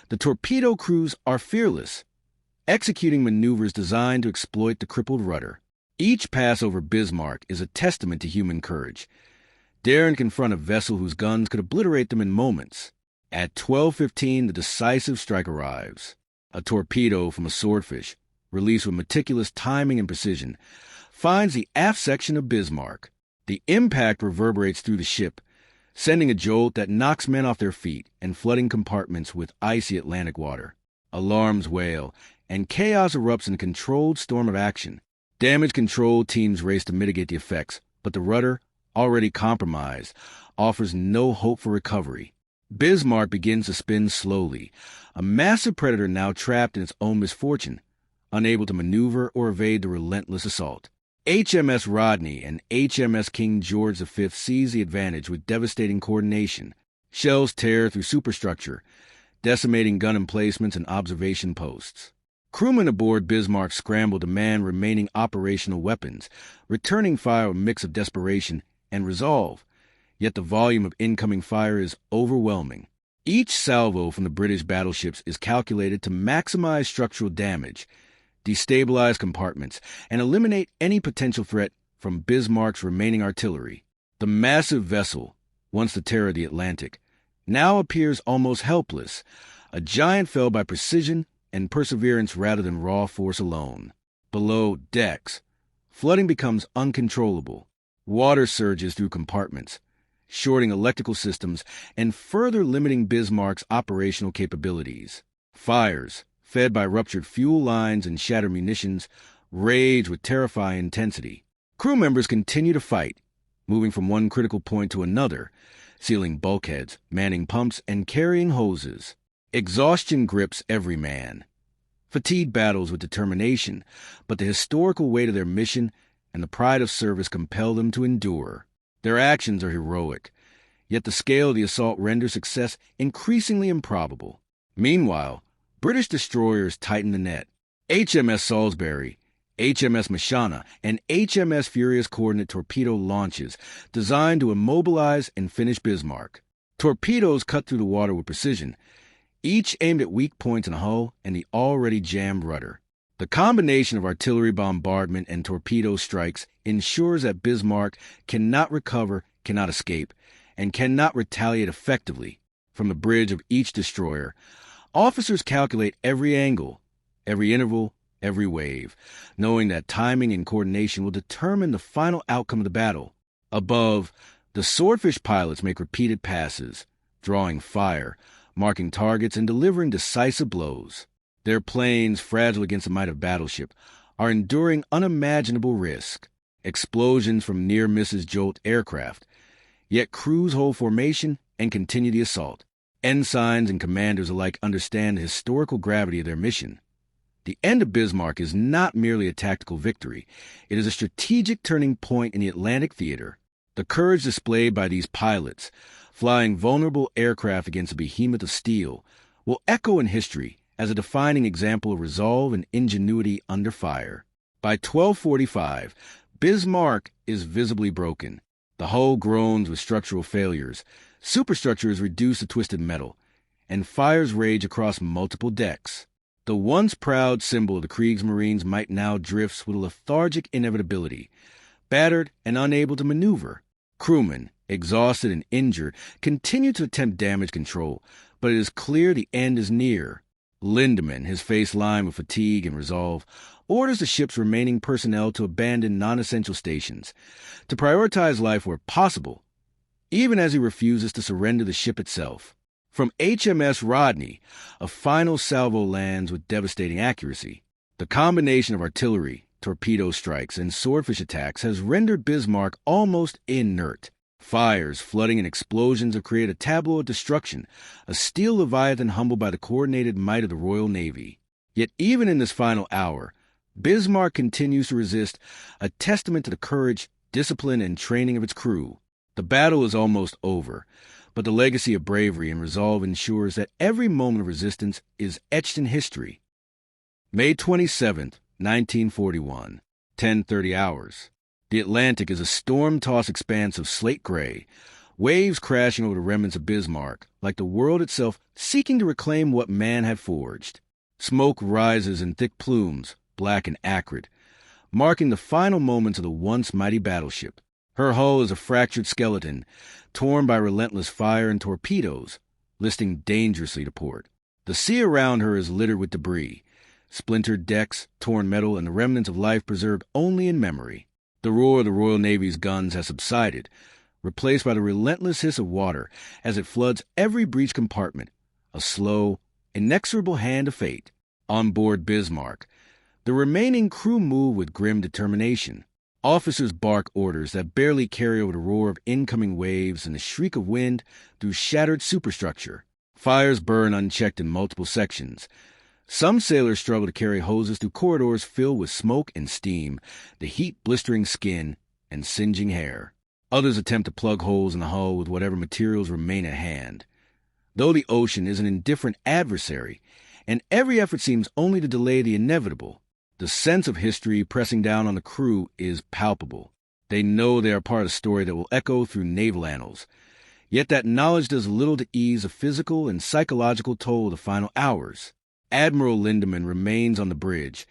A: the torpedo crews are fearless, executing maneuvers designed to exploit the crippled rudder. Each pass over Bismarck is a testament to human courage. dare and confront a vessel whose guns could obliterate them in moments. At 12:15, the decisive strike arrives. A torpedo from a swordfish, released with meticulous timing and precision, finds the aft section of Bismarck. The impact reverberates through the ship, sending a jolt that knocks men off their feet and flooding compartments with icy Atlantic water. Alarms wail, and chaos erupts in a controlled storm of action. Damage control teams race to mitigate the effects, but the rudder, already compromised, offers no hope for recovery. Bismarck begins to spin slowly, a massive predator now trapped in its own misfortune, unable to maneuver or evade the relentless assault. HMS Rodney and HMS King George V seize the advantage with devastating coordination. Shells tear through superstructure, decimating gun emplacements and observation posts. Crewmen aboard Bismarck scramble to man remaining operational weapons, returning fire a mix of desperation and resolve, yet the volume of incoming fire is overwhelming. Each salvo from the British battleships is calculated to maximize structural damage, destabilize compartments, and eliminate any potential threat from Bismarck's remaining artillery. The massive vessel, once the terror of the Atlantic, now appears almost helpless, a giant felled by precision and perseverance rather than raw force alone. Below decks, flooding becomes uncontrollable. Water surges through compartments, shorting electrical systems and further limiting Bismarck's operational capabilities. Fires, fed by ruptured fuel lines and shattered munitions, rage with terrifying intensity. Crew members continue to fight, moving from one critical point to another, sealing bulkheads, manning pumps, and carrying hoses. Exhaustion grips every man. Fatigue battles with determination, but the historical weight of their mission and the pride of service compel them to endure. Their actions are heroic, yet the scale of the assault renders success increasingly improbable. Meanwhile, British destroyers tighten the net. HMS Salisbury, HMS Mashana, and HMS Furious coordinate torpedo launches designed to immobilize and finish Bismarck. Torpedoes cut through the water with precision, each aimed at weak points in the hull and the already jammed rudder. The combination of artillery bombardment and torpedo strikes ensures that Bismarck cannot recover, cannot escape, and cannot retaliate effectively. From the bridge of each destroyer, officers calculate every angle, every interval, every wave, knowing that timing and coordination will determine the final outcome of the battle. Above, the swordfish pilots make repeated passes, drawing fire, marking targets, and delivering decisive blows. Their planes, fragile against the might of Battleship, are enduring unimaginable risk. Explosions from near misses jolt aircraft, yet crews hold formation and continue the assault. Ensigns and commanders alike understand the historical gravity of their mission. The end of Bismarck is not merely a tactical victory. It is a strategic turning point in the Atlantic theater. The courage displayed by these pilots, flying vulnerable aircraft against a behemoth of steel, will echo in history as a defining example of resolve and ingenuity under fire. By 12:45, Bismarck is visibly broken. The hull groans with structural failures, superstructure is reduced to twisted metal, and fires rage across multiple decks. The once proud symbol of the Kriegsmarines might now drifts with a lethargic inevitability, battered and unable to maneuver. Crewmen, exhausted and injured, continue to attempt damage control, but it is clear the end is near. Lindemann, his face lined with fatigue and resolve, orders the ship's remaining personnel to abandon non-essential stations, to prioritize life where possible, even as he refuses to surrender the ship itself. From HMS Rodney, a final salvo lands with devastating accuracy. The combination of artillery, torpedo strikes, and swordfish attacks has rendered Bismarck almost inert. Fires, flooding, and explosions have created a tableau of destruction, a steel leviathan humbled by the coordinated might of the Royal Navy. Yet even in this final hour, Bismarck continues to resist, a testament to the courage, discipline, and training of its crew. The battle is almost over, but the legacy of bravery and resolve ensures that every moment of resistance is etched in history. May 27th, 1941, 10:30 hours. The Atlantic is a storm-tossed expanse of slate gray, waves crashing over the remnants of Bismarck, like the world itself seeking to reclaim what man had forged. Smoke rises in thick plumes, black and acrid, marking the final moments of the once mighty battleship. Her hull is a fractured skeleton, torn by relentless fire and torpedoes, listing dangerously to port. The sea around her is littered with debris, splintered decks, torn metal, and the remnants of life preserved only in memory. The roar of the Royal Navy's guns has subsided, replaced by the relentless hiss of water as it floods every breech compartment, a slow, inexorable hand of fate. On board Bismarck, the remaining crew move with grim determination. Officers bark orders that barely carry over the roar of incoming waves and the shriek of wind through shattered superstructure. Fires burn unchecked in multiple sections. Some sailors struggle to carry hoses through corridors filled with smoke and steam, the heat blistering skin and singeing hair. Others attempt to plug holes in the hull with whatever materials remain at hand. Though the ocean is an indifferent adversary, and every effort seems only to delay the inevitable, the sense of history pressing down on the crew is palpable. They know they are part of a story that will echo through naval annals. Yet that knowledge does little to ease the physical and psychological toll of the final hours. Admiral Lindemann remains on the bridge,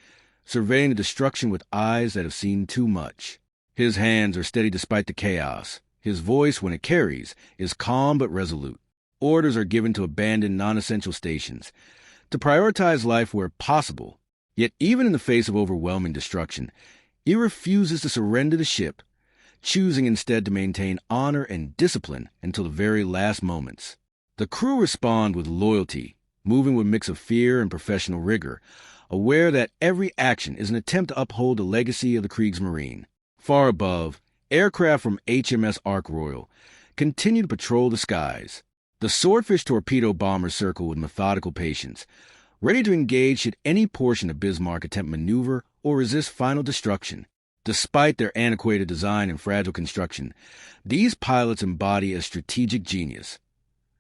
A: surveying the destruction with eyes that have seen too much. His hands are steady despite the chaos. His voice, when it carries, is calm but resolute. Orders are given to abandon non-essential stations, to prioritize life where possible. Yet even in the face of overwhelming destruction, he refuses to surrender the ship, choosing instead to maintain honor and discipline until the very last moments. The crew respond with loyalty, moving with a mix of fear and professional rigor, aware that every action is an attempt to uphold the legacy of the Kriegsmarine. Far above, aircraft from HMS Ark Royal continue to patrol the skies. The Swordfish torpedo bombers circle with methodical patience, ready to engage should any portion of Bismarck attempt maneuver or resist final destruction. Despite their antiquated design and fragile construction, these pilots embody a strategic genius.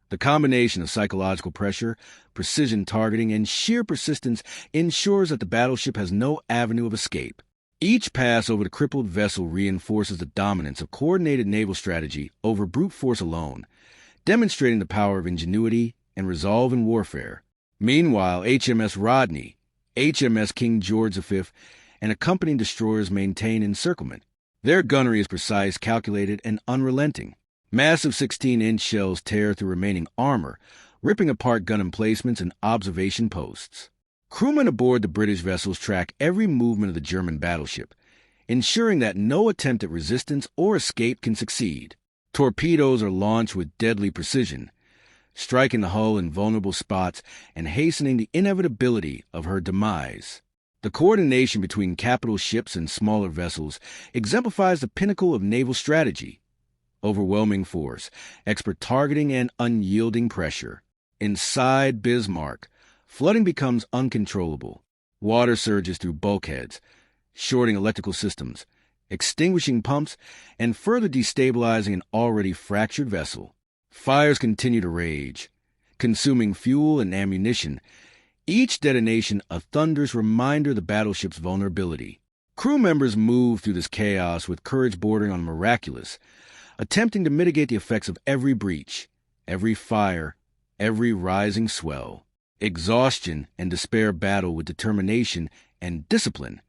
A: The combination of psychological pressure, precision targeting, and sheer persistence ensures that the battleship has no avenue of escape. Each pass over the crippled vessel reinforces the dominance of coordinated naval strategy over brute force alone, demonstrating the power of ingenuity and resolve in warfare. Meanwhile, HMS Rodney, HMS King George V, and accompanying destroyers maintain encirclement. Their gunnery is precise, calculated, and unrelenting. Massive 16-inch shells tear through remaining armor, ripping apart gun emplacements and observation posts. Crewmen aboard the British vessels track every movement of the German battleship, ensuring that no attempt at resistance or escape can succeed. Torpedoes are launched with deadly precision, striking the hull in vulnerable spots and hastening the inevitability of her demise. The coordination between capital ships and smaller vessels exemplifies the pinnacle of naval strategy: overwhelming force, expert targeting, and unyielding pressure. Inside Bismarck, flooding becomes uncontrollable. Water surges through bulkheads, shorting electrical systems, extinguishing pumps, and further destabilizing an already fractured vessel. Fires continue to rage, consuming fuel and ammunition, each detonation a thunderous reminder of the battleship's vulnerability. Crew members move through this chaos with courage bordering on miraculous, attempting to mitigate the effects of every breach, every fire, every rising swell. Exhaustion and despair battle with determination and discipline,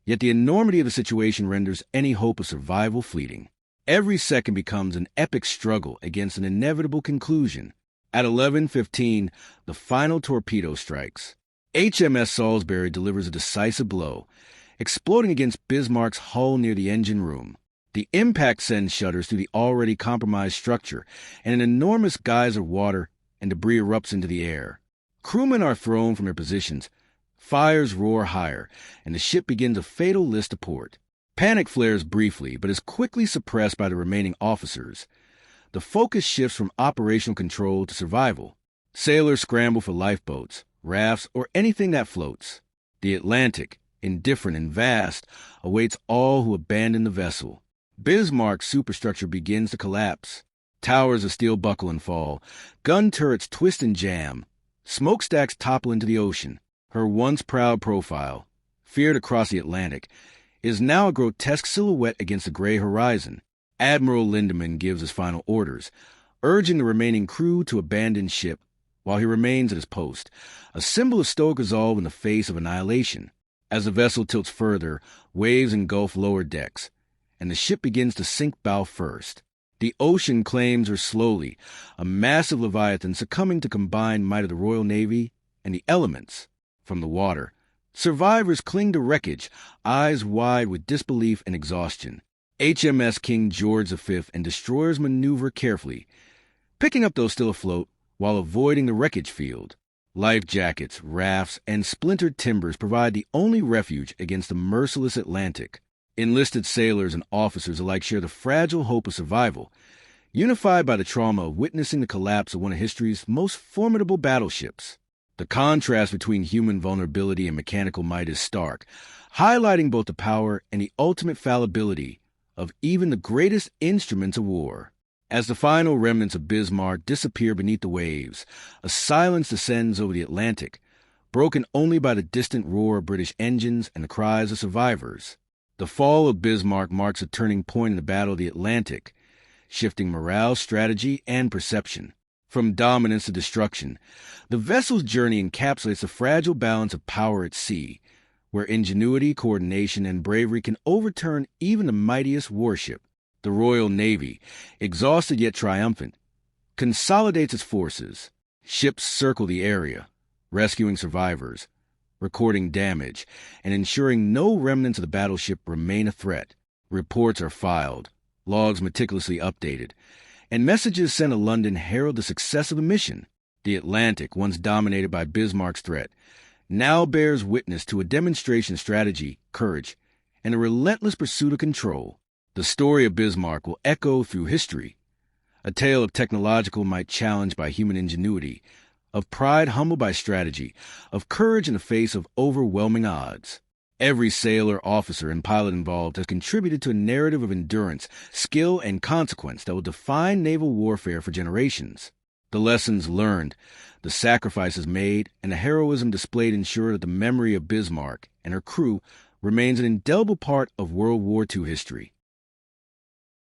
A: yet the enormity of the situation renders any hope of survival fleeting. Every second becomes an epic struggle against an inevitable conclusion. At 11:15, the final torpedo strikes. HMS Salisbury delivers a decisive blow, exploding against Bismarck's hull near the engine room. The impact sends shudders through the already compromised structure, and an enormous geyser of water and debris erupts into the air. Crewmen are thrown from their positions, fires roar higher, and the ship begins a fatal list to port. Panic flares briefly, but is quickly suppressed by the remaining officers. The focus shifts from operational control to survival. Sailors scramble for lifeboats, rafts, or anything that floats. The Atlantic, indifferent and vast, awaits all who abandon the vessel. Bismarck's superstructure begins to collapse. Towers of steel buckle and fall. Gun turrets twist and jam. Smokestacks topple into the ocean. Her once proud profile, feared across the Atlantic, is now a grotesque silhouette against the gray horizon. Admiral Lindemann gives his final orders, urging the remaining crew to abandon ship while he remains at his post, a symbol of stoic resolve in the face of annihilation. As the vessel tilts further, waves engulf lower decks, and the ship begins to sink bow first. The ocean claims her slowly, a massive leviathan succumbing to combined might of the Royal Navy and the elements from the water. Survivors cling to wreckage, eyes wide with disbelief and exhaustion. HMS King George V and destroyers maneuver carefully, picking up those still afloat while avoiding the wreckage field. Life jackets, rafts, and splintered timbers provide the only refuge against the merciless Atlantic. Enlisted sailors and officers alike share the fragile hope of survival, unified by the trauma of witnessing the collapse of one of history's most formidable battleships. The contrast between human vulnerability and mechanical might is stark, highlighting both the power and the ultimate fallibility of even the greatest instruments of war. As the final remnants of Bismarck disappear beneath the waves, a silence descends over the Atlantic, broken only by the distant roar of British engines and the cries of survivors. The fall of Bismarck marks a turning point in the Battle of the Atlantic, shifting morale, strategy, and perception. From dominance to destruction, the vessel's journey encapsulates the fragile balance of power at sea, where ingenuity, coordination, and bravery can overturn even the mightiest warship. The Royal Navy, exhausted yet triumphant, consolidates its forces. Ships circle the area, rescuing survivors, recording damage, and ensuring no remnants of the battleship remain a threat. Reports are filed, logs meticulously updated, and messages sent to London herald the success of the mission. The Atlantic, once dominated by Bismarck's threat, now bears witness to a demonstration of strategy, courage, and a relentless pursuit of control. The story of Bismarck will echo through history, a tale of technological might challenged by human ingenuity, of pride humbled by strategy, of courage in the face of overwhelming odds. Every sailor, officer, and pilot involved has contributed to a narrative of endurance, skill, and consequence that will define naval warfare for generations. The lessons learned, the sacrifices made, and the heroism displayed ensure that the memory of Bismarck and her crew remains an indelible part of World War II history.